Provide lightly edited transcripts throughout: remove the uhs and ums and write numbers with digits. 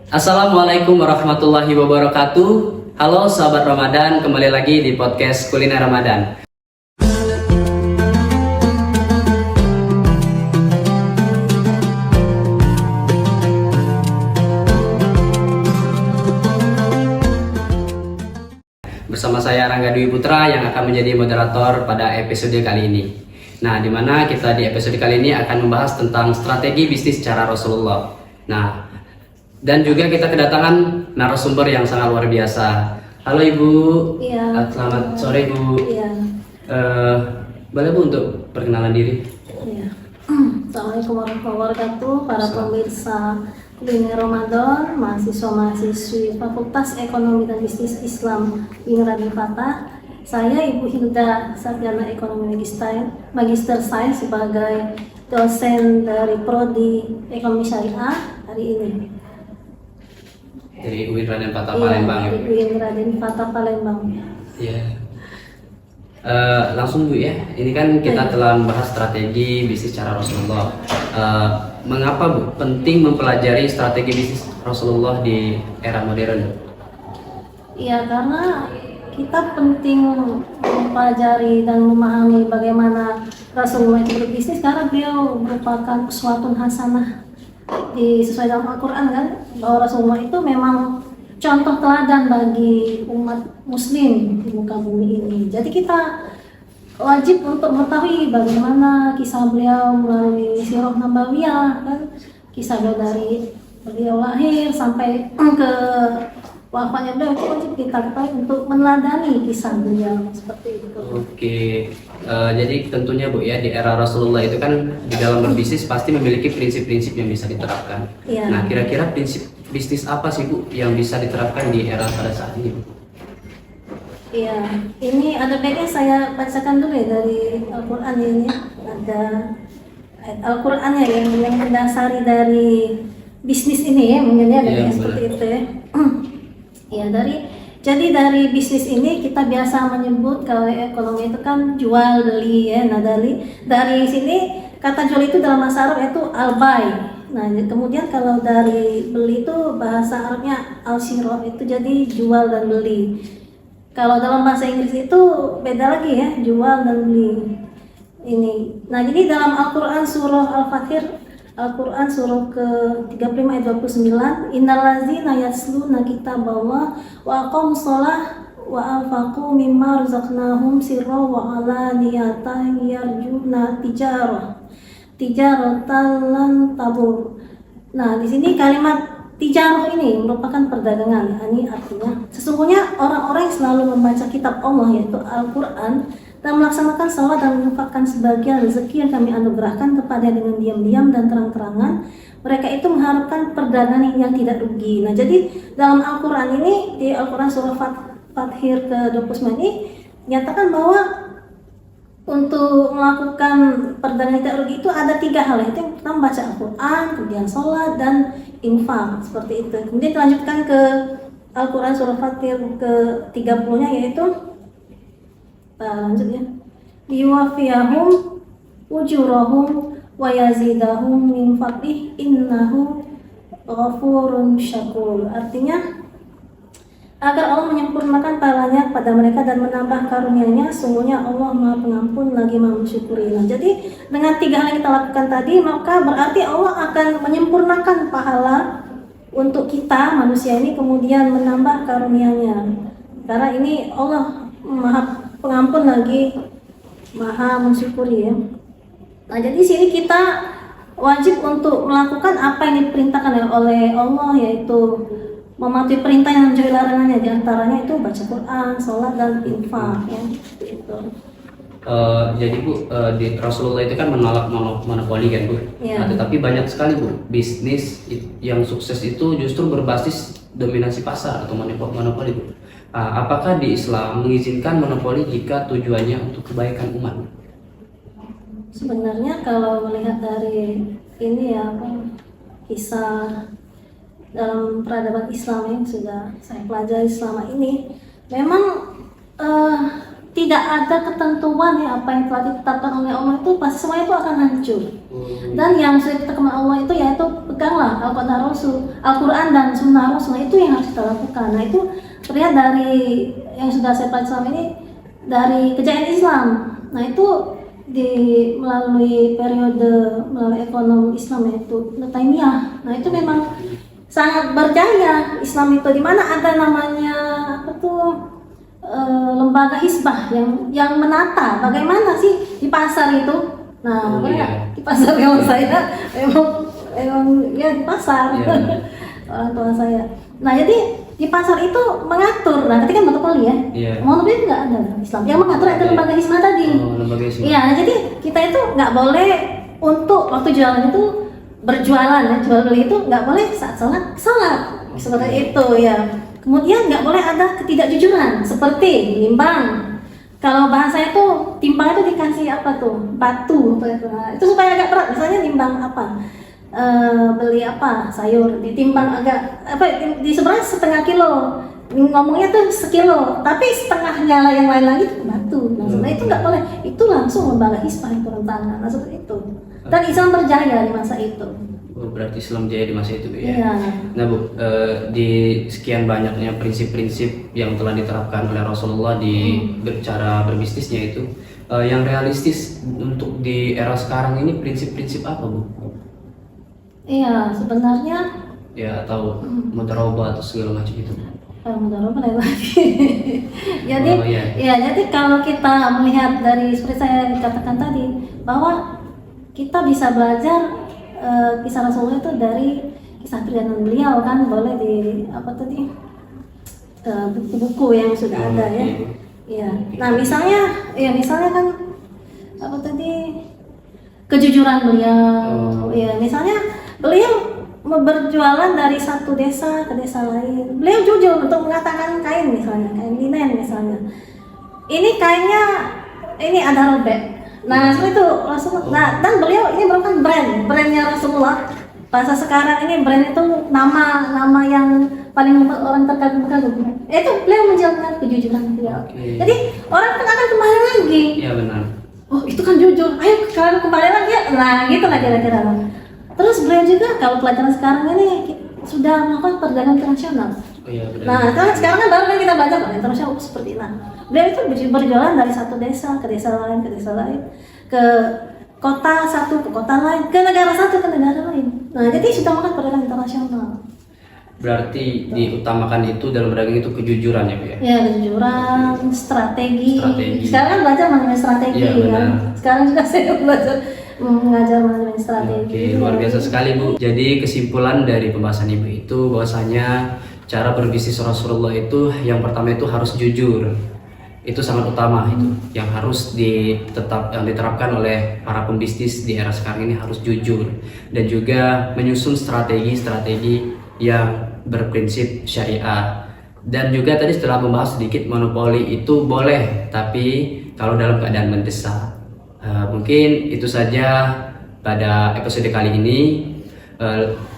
Assalamualaikum warahmatullahi wabarakatuh. Halo sahabat Ramadan, kembali lagi di podcast Kuliner Ramadan. Bersama saya Rangga Dwi Putra yang akan menjadi moderator pada episode kali ini. Nah, di mana kita di episode kali ini akan membahas tentang strategi bisnis cara Rasulullah. Nah, dan juga kita kedatangan narasumber yang sangat luar biasa. Halo Ibu. Iya. Selamat sore Ibu. Iya. Boleh Bu untuk perkenalan diri? Iya. Assalamualaikum warahmatullahi wabarakatuh. Para pemirsa Kuliner Ramadan, mahasiswa-mahasiswi Fakultas Ekonomi dan Bisnis Islam Raden Fatah. Saya Ibu Hilda Sarjana Ekonomi Magister Sains sebagai dosen dari Prodi Ekonomi Syariah hari ini. Dari UIN Raden Fatah Palembang. Iya, UIN Raden Fatah Palembang. Iya. Langsung Bu ya. Ini kan kita telah membahas strategi bisnis cara Rasulullah. Mengapa Bu penting mempelajari strategi bisnis Rasulullah di era modern? Iya, karena kita penting mempelajari dan memahami bagaimana Rasulullah itu berbisnis karena beliau merupakan uswatun hasanah sesuai dalam Al-Quran kan, bahwa Rasulullah itu memang contoh teladan bagi umat muslim di muka bumi ini. Jadi kita wajib untuk mengetahui bagaimana kisah beliau melalui sirah nabawiyah kan, kisah beliau dari beliau lahir sampai ke wafatnya beliau, itu wajib kita ketahui untuk meneladani kisah beliau seperti itu. Oke, jadi tentunya Bu ya di era Rasulullah itu kan di dalam berbisnis pasti memiliki prinsip-prinsip yang bisa diterapkan. Iya. Nah, kira-kira prinsip bisnis apa sih Bu yang bisa diterapkan di era pada saat ini Bu? Iya, ini ada baiknya saya bacakan dulu ya dari Al-Quran ini. Ada ayat Al-Quran ya yang mendasari dari bisnis ini ya, mungkin ya Iya, seperti itu ya. Ya, jadi dari bisnis ini kita biasa menyebut kalau ekonomi itu kan jual beli ya. Nah, dari sini kata jual itu dalam bahasa Arab itu al-bay. Nah, kemudian kalau dari beli itu bahasa Arabnya al-shiro, itu jadi jual dan beli. Kalau dalam bahasa Inggris itu beda lagi ya, jual dan beli. Ini. Nah, jadi dalam Al-Qur'an surah Al-Fatir, Al-Quran surah ke-35 ayat 29, innallazina yasluna kitaballah wa aqamus shalah wa anfaqu mimma razaqnahum sirran wa alaniyatan yarjuna tijaratan lan tabur. Nah, di sini kalimat tijarah ini merupakan perdagangan. Ini artinya sesungguhnya orang-orang yang selalu membaca kitab Allah yaitu Al-Quran dan melaksanakan salat dan menginfakkan sebagian rezeki yang kami anugerahkan kepada dengan diam-diam dan terang-terangan, mereka itu mengharapkan perdagangan yang tidak rugi. Nah, jadi dalam Al-Quran ini, di Al-Quran surah Fathir ke-29 ini nyatakan bahwa untuk melakukan perdagangan yang tidak rugi itu ada 3 hal. Itu yang pertama baca Al-Quran, kemudian sholat dan infak, seperti itu. Kemudian dilanjutkan ke Al-Quran surah Fathir ke-30-nya yaitu lanjutnya liwafiyahum ujurahum wa yazidahum min fadlih innahu ghafurun syakur. Artinya agar Allah menyempurnakan pahalanya pada mereka dan menambah karunia-Nya, sungguhnya Allah Maha Pengampun lagi Maha Mensyukuri. Nah, jadi dengan 3 hal yang kita lakukan tadi, maka berarti Allah akan menyempurnakan pahala untuk kita manusia ini, kemudian menambah karunia-Nya. Karena ini Allah Maha Pengampun lagi Maha Mensyukuri ya. Nah, jadi sini kita wajib untuk melakukan apa yang diperintahkan oleh Allah, yaitu mematuhi perintah yang menjauhi larangannya. Di antaranya itu baca Quran, sholat dan infak ya. Gitu. Jadi Bu, di Rasulullah itu kan menolak monopoli kan Bu. Ya. Nah, tetapi banyak sekali Bu bisnis yang sukses itu justru berbasis dominasi pasar atau monopoli Bu. Apakah di Islam mengizinkan monopoli jika tujuannya untuk kebaikan umat? Sebenarnya kalau melihat dari ini ya kisah dalam peradaban Islam yang sudah saya pelajari selama ini, memang tidak ada ketentuan ya apa yang telah ditetapkan oleh Allah itu pasti semuanya itu akan hancur. Dan yang sudah ditetapkan Allah itu yaitu peganglah Al-Quran Rasul, Al-Quran dan Sunnah Rasul, itu yang harus kita lakukan. Nah itu terlihat dari yang sudah saya pelajari ini dari kejayaan Islam. Nah itu melalui ekonomi Islam yaitu Ibnu Taimiyah. Nah itu memang sangat berjaya Islam itu, di mana ada namanya apa tuh lembaga hisbah yang menata bagaimana sih di pasar itu. Nah, di pasar kalau saya emang ya di pasar orang tua saya. Nah, jadi di pasar itu mengatur. Nah, ketika monopoli monopoli nggak ada Islam. Yang mengatur ada lembaga hisbah tadi. Iya, jadi kita itu nggak boleh untuk waktu jualan itu berjualan ya, jual beli itu nggak boleh saat sholat seperti itu ya. Kemudian nggak boleh ada ketidakjujuran seperti nimbang. Kalau bahasa itu timbang itu dikasih apa tuh, batu itu supaya agak berat. Misalnya nimbang apa, beli apa sayur ditimbang agak di seberang setengah kilo, ngomongnya tuh sekilo, tapi setengahnya lah yang lain lagi itu batu. Nah sebenarnya itu nggak boleh, itu langsung lembaga hisbah yang turun tangan. Nah seperti itu. Dan Islam berjaya di masa itu. Berarti Islam jaya di masa itu, Bu, ya. Iya. Nah, Bu, di sekian banyaknya prinsip-prinsip yang telah diterapkan oleh Rasulullah di cara berbisnisnya itu, yang realistis untuk di era sekarang ini prinsip-prinsip apa, Bu? Iya, sebenarnya Ya, atau mudharabah atau segala macam itu. Mudharabah lain lagi. Jadi, jadi kalau kita melihat dari seperti saya katakan tadi bahwa kita bisa belajar kisah Rasulullah itu dari kisah perjalanan beliau kan, boleh di buku-buku yang sudah ada ya. Iya. Nah misalnya kan kejujuran beliau. Ya misalnya beliau berjualan dari satu desa ke desa lain. Beliau jujur untuk mengatakan kain misalnya, kain linen misalnya. Ini kainnya ini ada robek. Nah seperti itu Rasulullah. Nah, dan beliau ini merupakan brandnya Rasulullah. Bahasa sekarang ini brand itu nama yang paling membuat orang terkagum-kagum. Itu beliau menjalankan kejujuran beliau. Jadi orang kan akan kembali lagi. Iya benar. Oh itu kan jujur. Ayo kembali lagi ya. Nah gitu lah kira-kira. Terus beliau juga kalau pelajaran sekarang ini sudah melakukan perdagangan internasional. Nah sekarang kan baru kan kita baca internasional seperti itu. Beliau itu berjalan dari satu desa ke desa lain, ke kota satu ke kota lain, ke negara satu ke negara lain. Nah jadi sudah melakukan perdagangan internasional. Berarti diutamakan itu dalam berdagang itu kejujuran ya, Bu ya? Ya kejujuran, strategi. Sekarang kan belajar manajemen strategi kan. Sekarang juga saya belajar mengajar manajemen strategi. Oke, luar biasa sekali, Bu. Jadi kesimpulan dari pembahasan Ibu itu bahwasanya cara berbisnis Rasulullah itu yang pertama itu harus jujur. Itu sangat utama itu. Yang harus diterapkan oleh para pembisnis di era sekarang ini harus jujur dan juga menyusun strategi yang berprinsip syariah. Dan juga tadi setelah membahas sedikit monopoli itu boleh, tapi kalau dalam keadaan mendesak. Mungkin itu saja pada episode kali ini.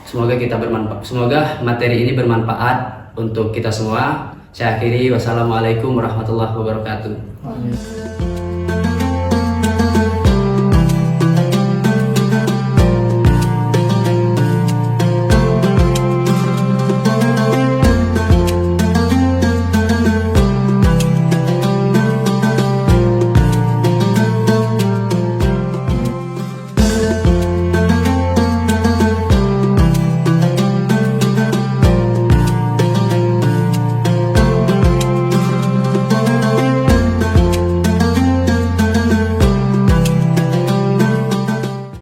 Semoga materi ini bermanfaat untuk kita semua. Saya akhiri, wassalamualaikum warahmatullahi wabarakatuh.